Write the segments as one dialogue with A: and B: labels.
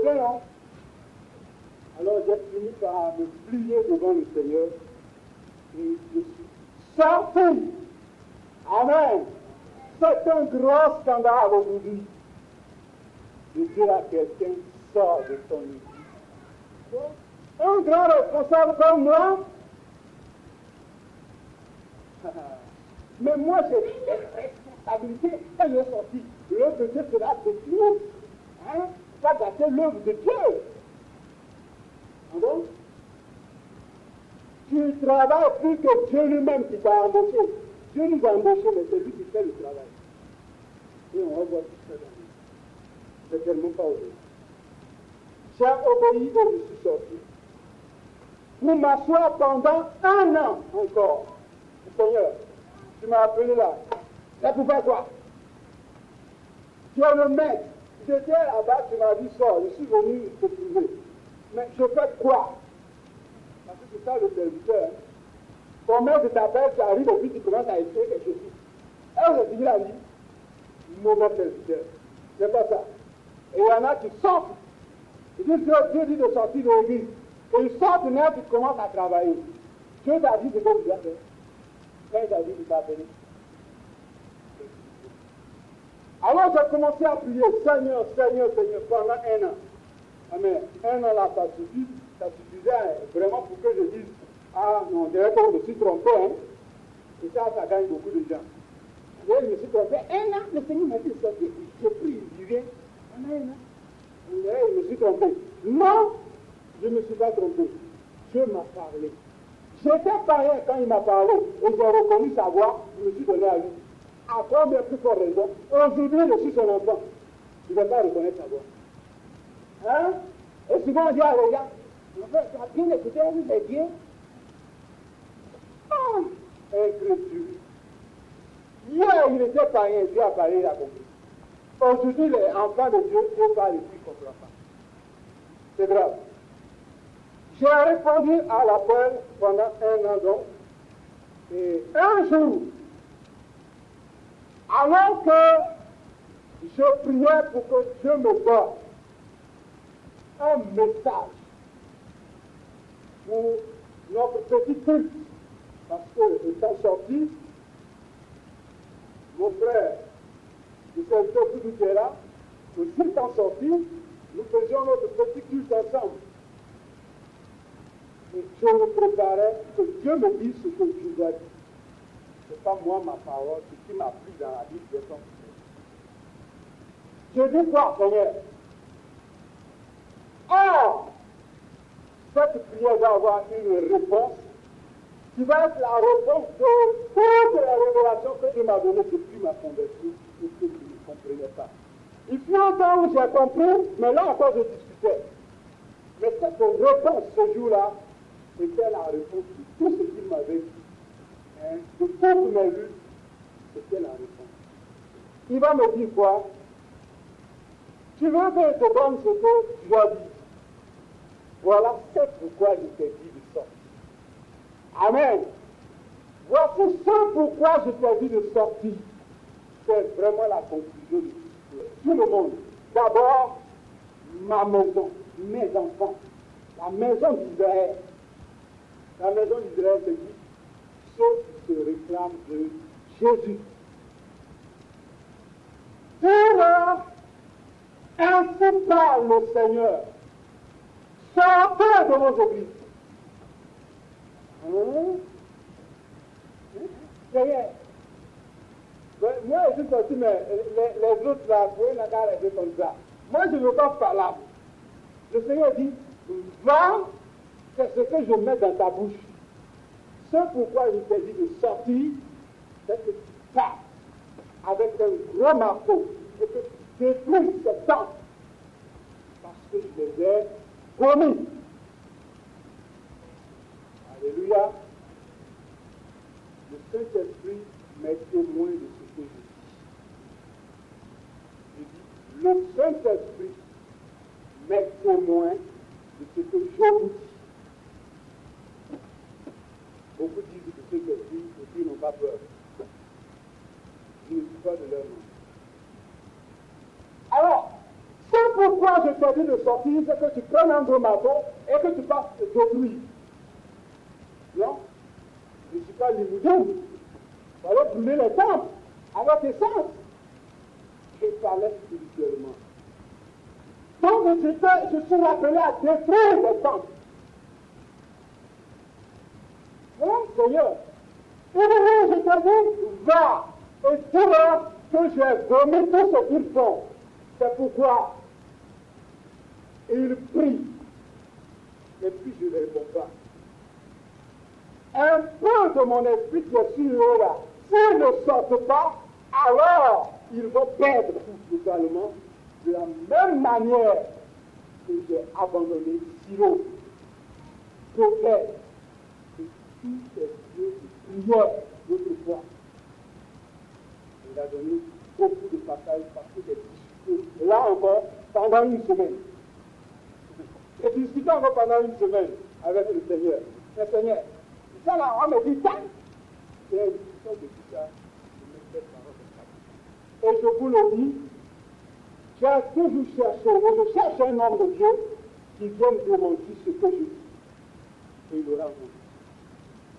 A: bien, non? Alors j'ai fini par me plier devant le Seigneur et je suis sorti. Amen. C'est un grand scandale aujourd'hui de dire à quelqu'un, sort de ton église. Un grand responsable comme moi. Mais moi, j'ai des responsabilités. Elle est sortie. L'œuvre de Dieu sera détruite. Hein? Pas gâter l'œuvre de Dieu. Donc, tu travailles plus que Dieu lui-même qui t'a embauché. Dieu nous a embauchés, mais c'est lui qui fait le travail. Et on va voir tout ça dans lui. Je n'ai tellement pas obéi. J'ai obéi et je suis sorti. Pour m'asseoir pendant 1 an encore. Seigneur, tu m'as appelé là. C'est pour faire quoi? Tu es le maître. J'étais là-bas, tu m'as dit sors. Je suis venu te trouver. Mais je fais quoi? Parce que c'est ça le serviteur. Ton maître t'appelle, tu arrives et puis tu commences à écrire quelque chose. Alors je dis la vie, mauvais serviteur. C'est pas ça. Et il y en a qui sortent. Dieu dit de sortir de l'église. Et ils sortent net, ils commencent à travailler. Dieu t'a dit ce que tu dois faire. Quand il t'a dit de t'appeler. Alors j'ai commencé à prier, Seigneur, Seigneur, Seigneur, pendant 1 an. Amen. 1 an là, ça suffisait vraiment pour que je dise, ah non, je dirais que je me suis trompé, hein. Et ça gagne beaucoup de gens. Je me suis trompé. 1 an, le Seigneur m'a dit de sortir. J'ai pris, je viens. On a 1 an. Je me suis trompé. Non, je ne me suis pas trompé. Dieu m'a parlé. J'étais païen quand il m'a parlé et j'ai reconnu sa voix, je me suis donné à lui. À quoi mais plus forte raison? Aujourd'hui, je suis son enfant. Je ne vais pas reconnaître sa voix. Hein? Et souvent on dit à les gens, en fait, tu as bien écouté, c'est bien. Ah, incrédule. Hier, il était païen, Dieu a parlé, il a compris. Aujourd'hui, les enfants de Dieu, Dieu parle et puis il ne comprend pas. C'est grave. J'ai répondu à l'appel pendant 1 an donc. Et un jour, alors que je priais pour que Dieu me donne un message pour notre petit culte, parce que étant sorti, mon frère, le serviteur qui était là, aussi étant sorti, nous faisions notre petit culte ensemble. Et je me préparais que Dieu me dise ce que je dois dire. Ce n'est pas moi ma parole, ce qui m'a pris dans la Bible de son. Je dis quoi, Seigneur? Or, cette prière va avoir une réponse qui va être la réponse de toute la révélation que Dieu m'a donnée depuis ma conversion et que je ne comprenais pas. Il fut un temps où j'ai compris, mais là encore je discutais. Mais cette réponse ce jour-là était la réponse de tout ce qu'il m'avait dit. Hein, de toutes mes luttes, c'était la réponse. Il va me dire quoi? Tu veux que je te donne ce que tu dois dire? Voilà, c'est pourquoi je t'ai dit de sortir. Amen. Voici ce pourquoi je t'ai dit de sortir. C'est vraiment la conclusion de tout le monde. D'abord, ma maison, mes enfants, la maison d'Israël. La maison d'Israël se dit ceux qui se réclament de Jésus. Pour ainsi parle le Seigneur. Sortez de vos églises. Seigneur. Moi, je suis sorti, mais les autres là, vous n'avez pas arrêté comme ça. Moi, je ne veux pas parler. Le Seigneur dit, va, c'est ce que je mets dans ta bouche. Ce pourquoi je t'ai dit de sortir, c'est que tu pars avec un gros marteau et que tu détruis ces temps. Parce que je les ai promis. Alléluia. Le Saint-Esprit m'est témoin de ce que je dis. Je dis, le Saint-Esprit m'est témoin de ce que je vous dis. Beaucoup disent que ceux qui disent et puis n'ont pas peur. Je ne suis pas de leur nom. Alors, c'est pourquoi pourquoi je t'ai dit de sortir, c'est que tu prennes un gros marteau et que tu fasses détruire. Non, je ne suis pas limousine. Il fallait brûler les temples avec essence. Je parlais spirituellement. Donc je suis appelé à détruire les temples. Voilà, Seigneur. Et je te dis, va et dis-leur que j'ai vomi tout ce qu'ils font. C'est pourquoi ils prient. Et puis je ne réponds pas. Un peu de mon esprit qui est sur eux là, s'ils ne sortent pas, alors ils vont perdre totalement de la même manière que j'ai abandonné Siro, prophète de tous ces dieux de prière d'autrefois. Il a donné beaucoup de passages parce que j'ai discuté, là encore, pendant une semaine. J'ai discuté encore pendant une semaine avec le Seigneur. Le Seigneur, ça là, on me dit, c'est une discussion de tout ça, et je vous le dis, j'ai toujours cherché, je cherche un homme de Dieu qui vienne démontrer ce que je dis. Et il aura voulu.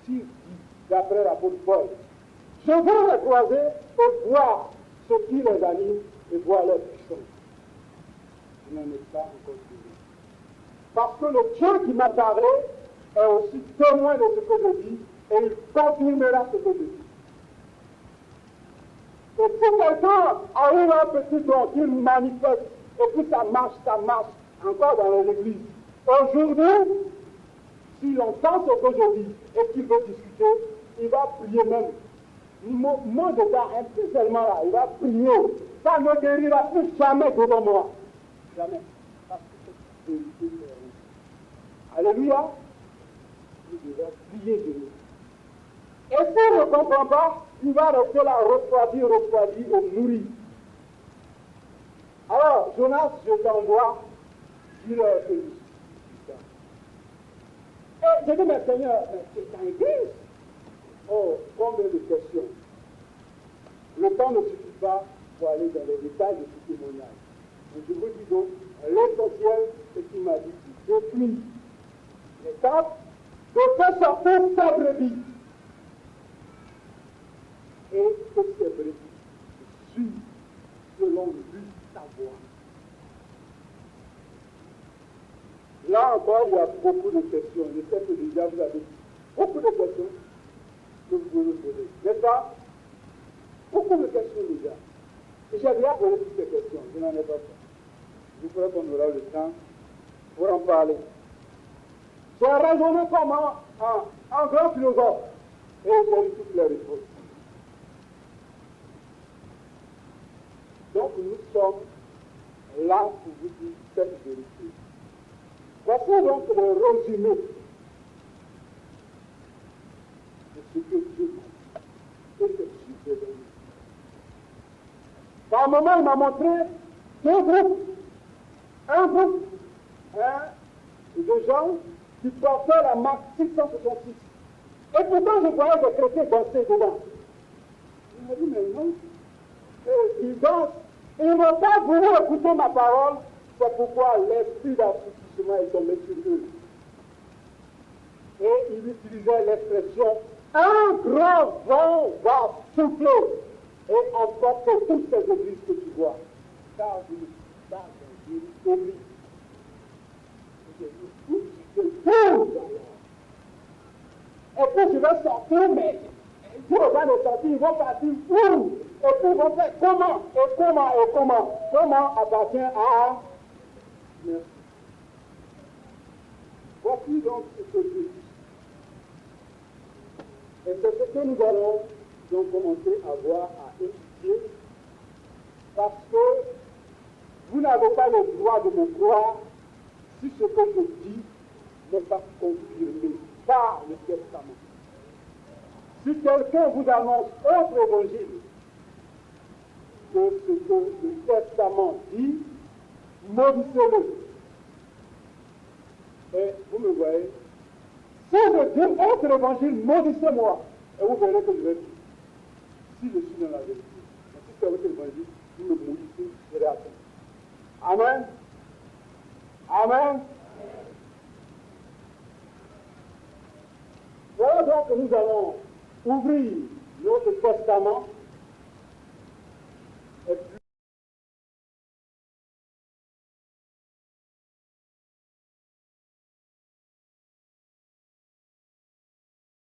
A: S'il dit, d'après l'apôtre Paul, je veux les croiser et voir ce qui les anime et voir leur puissance. Je n'en ai pas encore trouvé. Parce que le Dieu qui m'a parlé est aussi témoin de ce que je dis et il confirmera ce que je dis. Et si quelqu'un a eu un petit don qu'il manifeste et puis ça marche encore dans les églises. Aujourd'hui, s'il entend ce que je dis et qu'il veut discuter, il va prier même. Moi, je dois un peu seulement là, il va prier. Ça ne guérira plus jamais devant moi. Jamais. Parce que c'est vérité. Alléluia. Il devrait prier de lui. Et s'il ne comprend pas, il va rester là, refroidi et nourri. Alors, Jonas, je t'envoie dire que je suis ça. Et j'ai dit, mais Seigneur, c'est dans l'église. Oh, combien de questions. Le temps ne suffit pas pour aller dans les détails de ce témoignage. Mais je vous dis donc, l'essentiel, c'est qu'il m'a dit, depuis les temples, de faire sortir sa brebis. Et que ces brebis suivent selon lui sa voix. Là encore, il y a beaucoup de questions. Je sais que déjà vous avez beaucoup de questions que vous pouvez me poser. N'est-ce pas? Beaucoup de questions déjà. Et j'ai déjà posé toutes ces questions. Je n'en ai pas fait. Je crois qu'on aura le temps pour en parler. J'ai raisonné comme un grand philosophe. Et j'ai eu toutes les réponses. Donc nous sommes là pour vous dire cette vérité. Voici donc le résumé de ce que Dieu m'a dit. Et c'est super. Par un moment, il m'a montré deux groupes. Un groupe de gens qui portaient la marque 666. Et pourtant, je voyais des chrétiens danser dedans. Il m'a dit, mais non. Et ils dansent. Ils n'ont pas voulu écouter ma parole. C'est pourquoi l'esprit d'assouplissement est tombé sur eux. Et il utilisait l'expression un grand vent va souffler et emporter toutes ces églises que tu vois. Car je ne suis pas dans une église. Et puis je vais sortir, mais Dieu va les sortir, ils vont partir où? Et puis ils vont faire comment? Et comment? Et comment? Comment appartient à... Merci. Voici donc ce que je dis. Et c'est ce que nous allons donc commencer à voir, à étudier, parce que vous n'avez pas le droit de me croire si ce que je dis n'est pas confirmé par le Testament. Si quelqu'un vous annonce autre évangile que ce que le Testament dit, maudissez-le. Et vous me voyez, si je dis autre évangile, maudissez-moi. Et vous verrez que je vais dire. Si je suis dans la vérité. Mais si c'est votre évangile, vous me maudissez, je serai atteint. Amen. Amen. Voilà donc que nous allons ouvrir notre testament